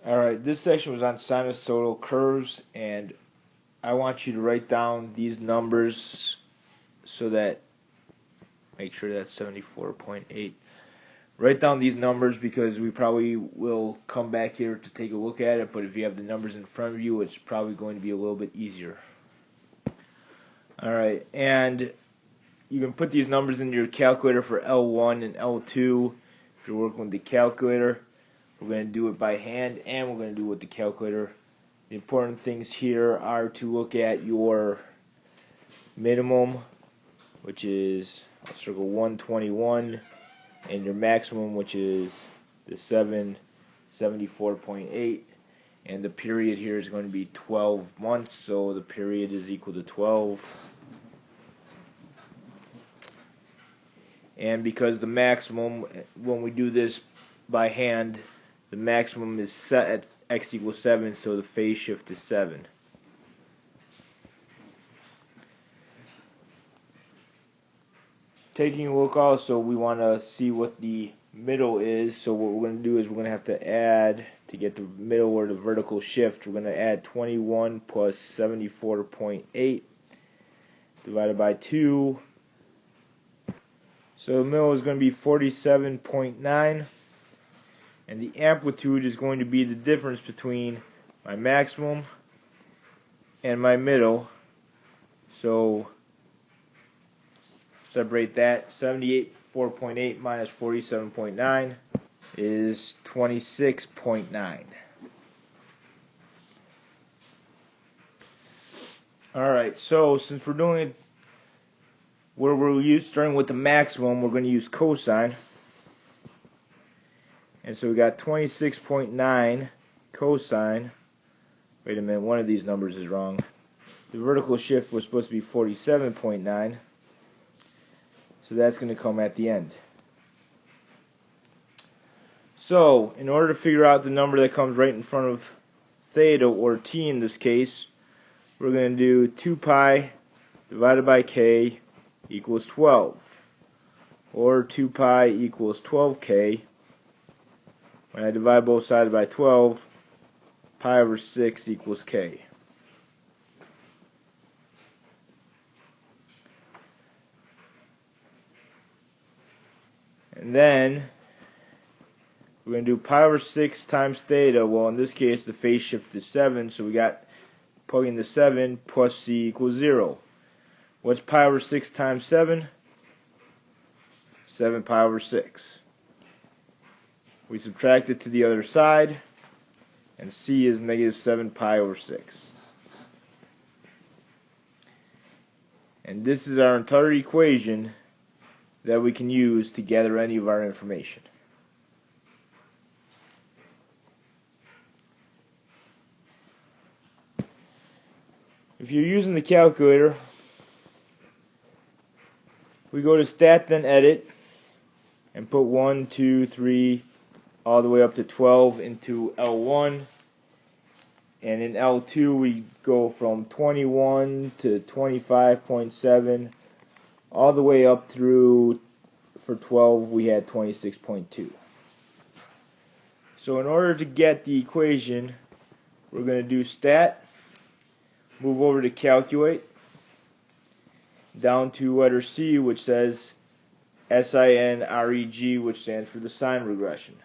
Alright, this section was on sinusoidal curves, and I want you to write down these numbers so that, make sure that's 74.8. Write down these numbers because we probably will come back here to take a look at it, but if you have the numbers in front of you, it's probably going to be a little bit easier. Alright, and you can put these numbers into your calculator for L1 and L2 if you're working with the calculator. We're going to do it by hand, and we're going to do it with the calculator. The important things here are to look at your minimum, which is, I'll circle 121, and your maximum, which is the 74.8, and the period here is going to be 12 months, so the period is equal to 12. And because the maximum, when we do this by hand, the maximum is set at x equals 7, so the phase shift is 7. Taking a look also, we want to see what the middle is, so what we're going to do is we're going to have to add, to get the middle or the vertical shift, we're going to add 21 plus 74.8 divided by 2. So the middle is going to be 47.9, and the amplitude is going to be the difference between my maximum and my middle. So separate that. 78.8 minus 47.9 is 26.9. Alright, so since we're doing it where we're starting with the maximum, we're going to use cosine. And so we got 26.9 cosine. Wait a minute, one of these numbers is wrong. The vertical shift was supposed to be 47.9. So that's going to come at the end. So, in order to figure out the number that comes right in front of theta, or t in this case, we're going to do 2 pi divided by k equals 12. Or 2 pi equals 12k. When I divide both sides by 12, pi over 6 equals k. And then we're going to do pi over 6 times theta. Well, in this case, the phase shift is 7, so we got plug in the 7 plus c equals 0. What's pi over 6 times 7? 7 pi over 6. We subtract it to the other side, and c is negative 7 pi over 6. And this is our entire equation that we can use to gather any of our information. If you're using the calculator, we go to Stat, then Edit, and put 1, 2, 3, all the way up to 12 into L1. And in L2, we go from 21 to 25.7, all the way up through, for 12, we had 26.2. So in order to get the equation, we're going to do Stat, move over to Calculate, down to letter C, which says SINREG, which stands for the sine regression.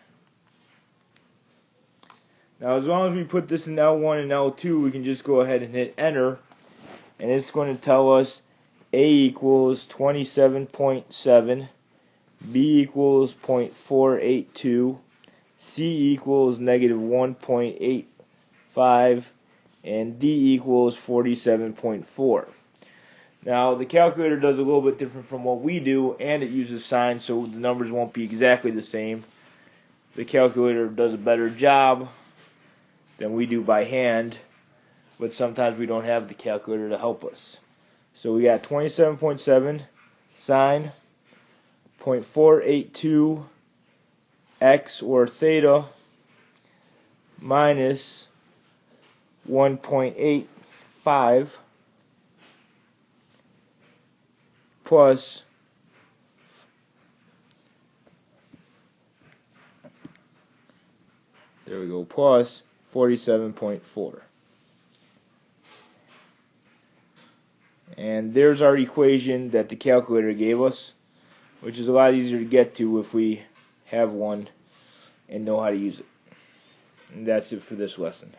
Now, as long as we put this in L1 and L2, we can just go ahead and hit Enter, and it's going to tell us A equals 27.7, B equals 0.482, C equals negative 1.85, and D equals 47.4. Now, the calculator does a little bit different from what we do, and it uses sine, so the numbers won't be exactly the same. The calculator does a better job than we do by hand, but sometimes we don't have the calculator to help us. So we got 27.7 sine 0.482 x, or theta, minus 1.85 plus plus 47.4. And there's our equation that the calculator gave us, which is a lot easier to get to if we have one and know how to use it. And that's it for this lesson.